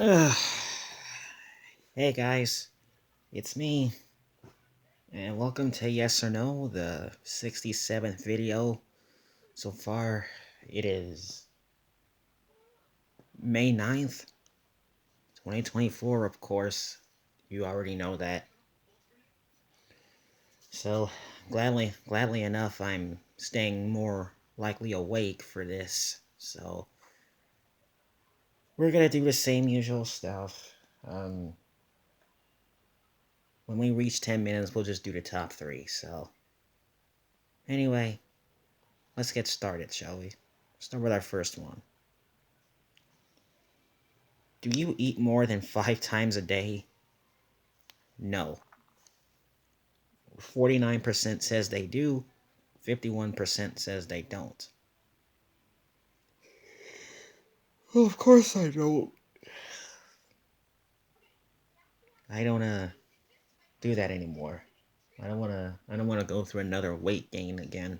Ugh. Hey guys, it's me, and welcome to Yes or No, the 67th video. So far, it is May 9th, 2024, of course. You already know that. So, gladly enough, I'm staying more likely awake for this. So, we're gonna do the same usual stuff. When we reach 10 minutes, we'll just do the top three. So, anyway, let's get started, shall we? Start with our first one. Do you eat more than 5 times a day? No. 49% says they do, 51% says they don't. Well, of course I don't. I don't do that anymore. I don't wanna go through another weight gain again.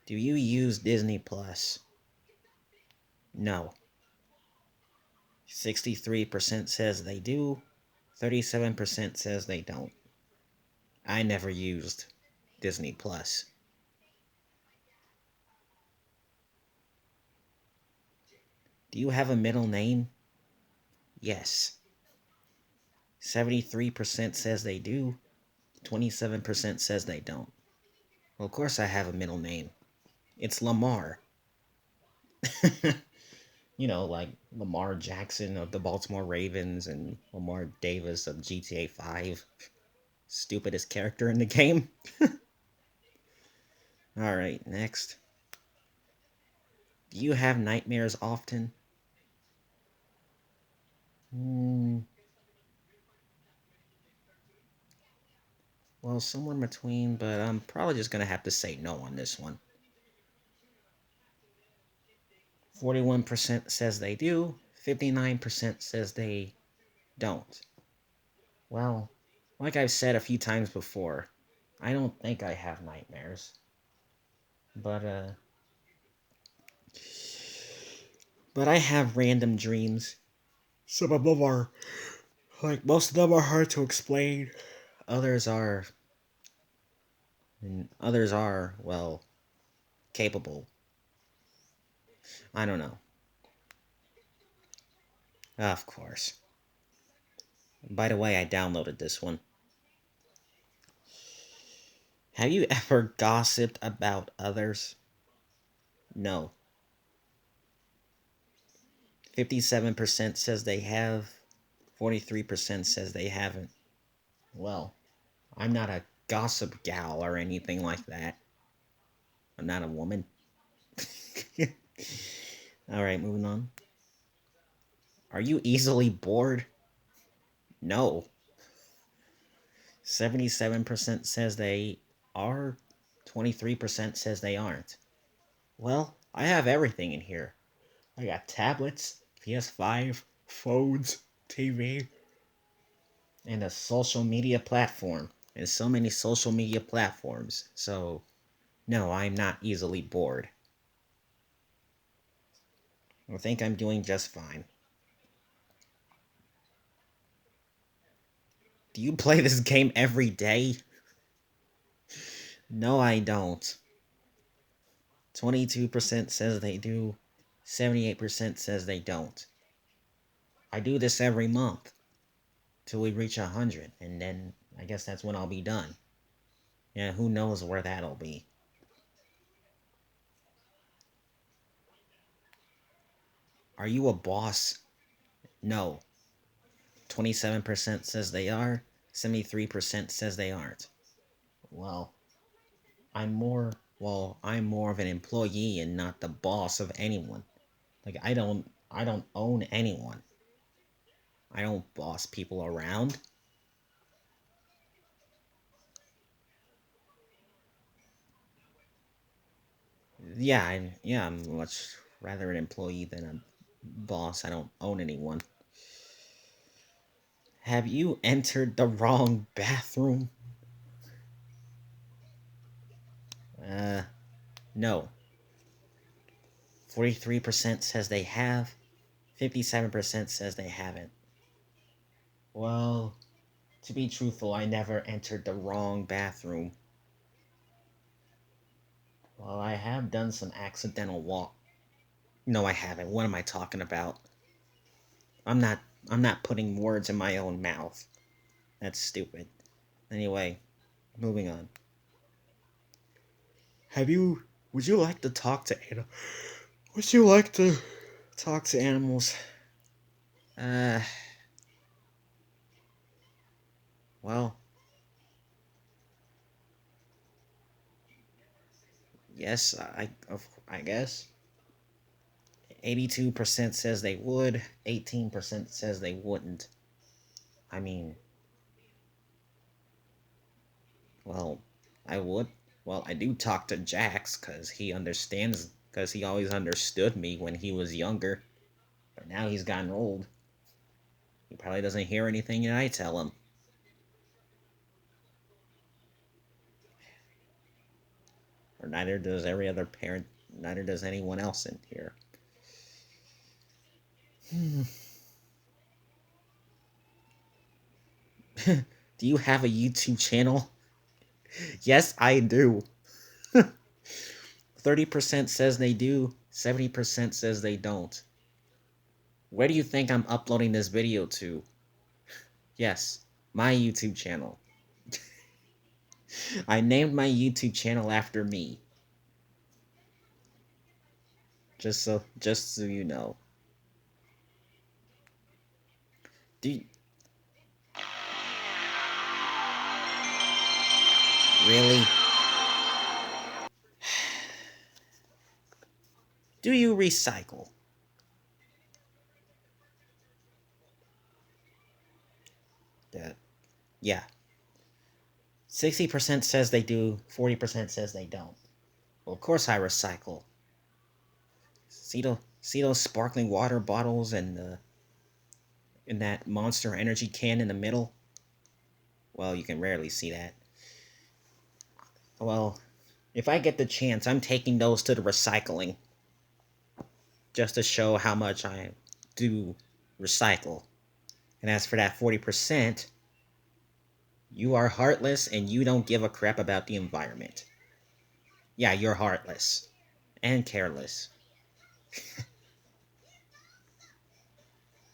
Do you use Disney Plus? No. 63% says they do, 37% says they don't. I never used Disney Plus. Do you have a middle name? Yes. 73% says they do, 27% says they don't. Well, of course I have a middle name. It's Lamar. Like Lamar Jackson of the Baltimore Ravens and Lamar Davis of GTA 5. Stupidest character in the game. Alright, next. Do you have nightmares often? Hmm. Well, somewhere in between, but I'm probably just gonna have to say no on this one. 41% says they do, 59% says they don't. Well, like I've said a few times before, I don't think I have nightmares. But but I have random dreams. Some of them are most of them are hard to explain. Others are and others are, well, capable. I don't know. Of course. By the way, I downloaded this one. Have you ever gossiped about others? No. 57% says they have, 43% says they haven't. Well, I'm not a gossip gal or anything like that. I'm not a woman. Alright, moving on. Are you easily bored? No. 77% says they are, 23% says they aren't. Well, I have everything in here. I got tablets, PS5, phones, TV, and a social media platform. And so many social media platforms. So, no, I'm not easily bored. I think I'm doing just fine. Do you play this game every day? No, I don't. 22% says they do, 78% says they don't. I do this every month till we reach 100, and then I guess that's when I'll be done. Yeah, who knows where that'll be. Are you a boss? No. 27% says they are, 73% says they aren't. Well, I'm more of an employee and not the boss of anyone. Like I don't own anyone. I don't boss people around. I'm much rather an employee than a boss. I don't own anyone. Have you entered the wrong bathroom? Uh, no. 43% says they have. 57% says they haven't. Well, to be truthful, I never entered the wrong bathroom. Well, I have done some accidental walk. No, I haven't. What am I talking about? I'm not I'm not putting words in my own mouth. That's stupid. Anyway, moving on. Would you like to talk to would you like to talk to animals? Uh, well, yes, I guess. 82% says they would, 18% says they wouldn't. I mean, well, I would. Well, I do talk to Jax because he always understood me when he was younger. But now he's gotten old. He probably doesn't hear anything that I tell him. Or neither does every other parent, neither does anyone else in here. Do you have a YouTube channel? Yes, I do. 30% says they do, 70% says they don't. Where do you think I'm uploading this video to? Yes, my YouTube channel. I named my YouTube channel after me. Just so you know. Do you, really? Do you recycle? Yeah. 60% says they do, 40% says they don't. Well, of course I recycle. See those sparkling water bottles and in that Monster Energy can in the middle? Well, you can rarely see that. Well, if I get the chance, I'm taking those to the recycling. Just to show how much I do recycle. And as for that 40%, you are heartless and you don't give a crap about the environment. Yeah, you're heartless. And careless.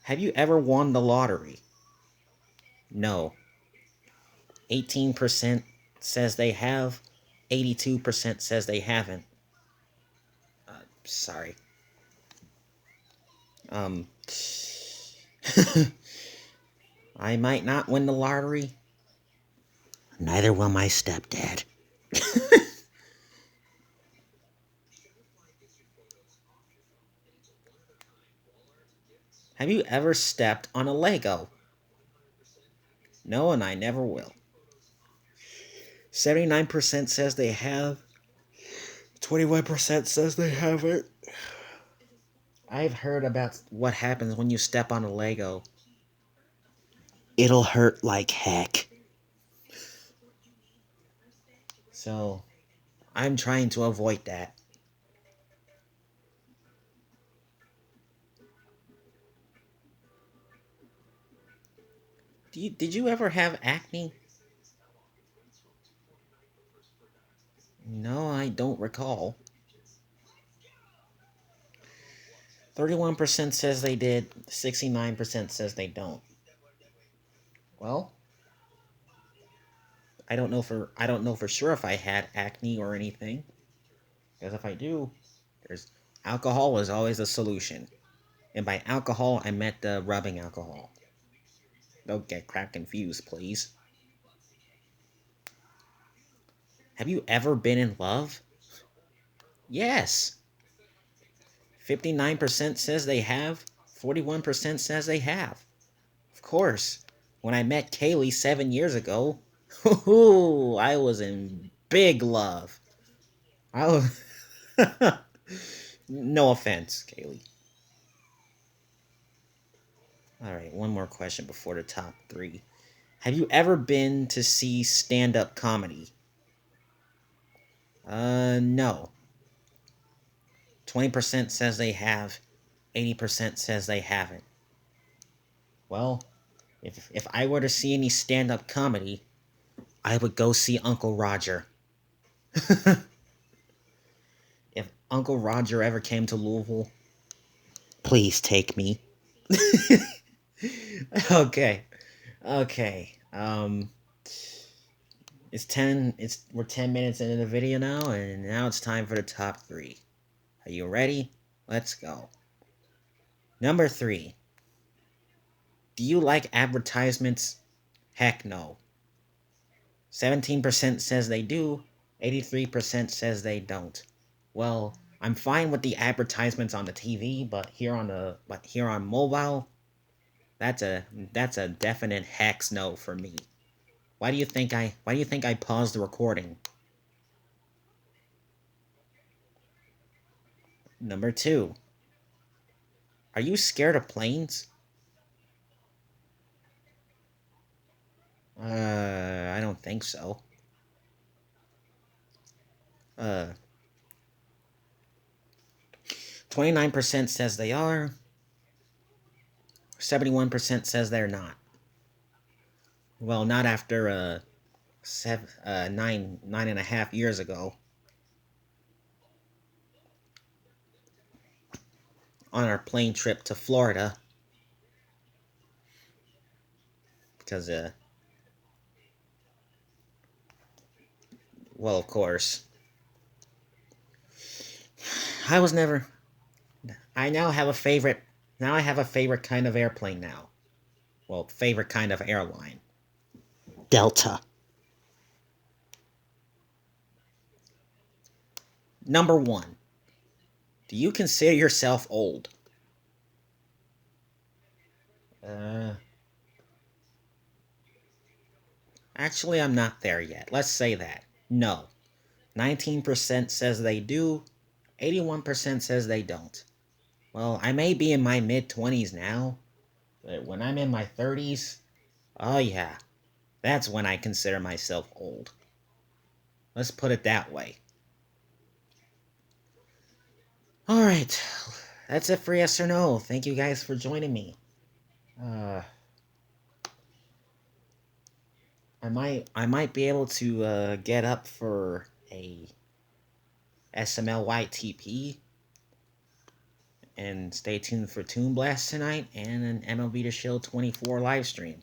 Have you ever won the lottery? No. 18% says they have. 82% says they haven't. Sorry. I might not win the lottery. Neither will my stepdad. Have you ever stepped on a Lego? No, and I never will. 79% says they have. 21% says they haven't. I've heard about what happens when you step on a Lego. It'll hurt like heck. So, I'm trying to avoid that. Did you ever have acne? No, I don't recall. 31% says they did, 69% says they don't. Well, I don't know for sure if I had acne or anything. Because if I do, there's alcohol is always a solution. And by alcohol, I meant the rubbing alcohol. Don't get crap confused, please. Have you ever been in love? Yes. 59% says they have. 41% says they have. Of course. When I met Kaylee 7 years ago, I was in big love. I was... No offense, Kaylee. Alright, one more question before the top 3. Have you ever been to see stand-up comedy? No. 20% says they have, 80% says they haven't. Well, if I were to see any stand-up comedy, I would go see Uncle Roger. If Uncle Roger ever came to Louisville, please take me. Okay. Okay. We're 10 minutes into the video now, and now it's time for the top 3. Are you ready? Let's go. Number 3. Do you like advertisements? Heck no. 17% says they do, 83% says they don't. Well, I'm fine with the advertisements on the TV, but here on mobile, that's a definite hex no for me. Why do you think I paused the recording? Number 2. Are you scared of planes? I don't think so. 29% says they are. 71% says they're not. Well, not after 9.5 years ago on our plane trip to Florida, because well, of course, I was never. I now have a favorite. Now I have a favorite kind of airplane now. Well, favorite kind of airline. Delta. Number 1. Do you consider yourself old? Uh, Actually, I'm not there yet. Let's say that. No. 19% says they do. 81% says they don't. Well, I may be in my mid-20s now, but when I'm in my 30s, oh yeah, that's when I consider myself old. Let's put it that way. Alright, that's it for yes or no. Thank you guys for joining me. I might be able to get up for a SMLYTP, and stay tuned for Toon Blast tonight and an MLB The Show 24 live stream.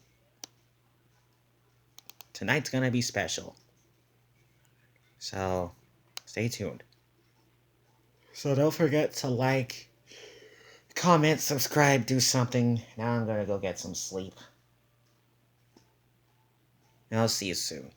Tonight's gonna be special, so stay tuned. So don't forget to like, comment, subscribe, do something. Now I'm gonna go get some sleep. And I'll see you soon.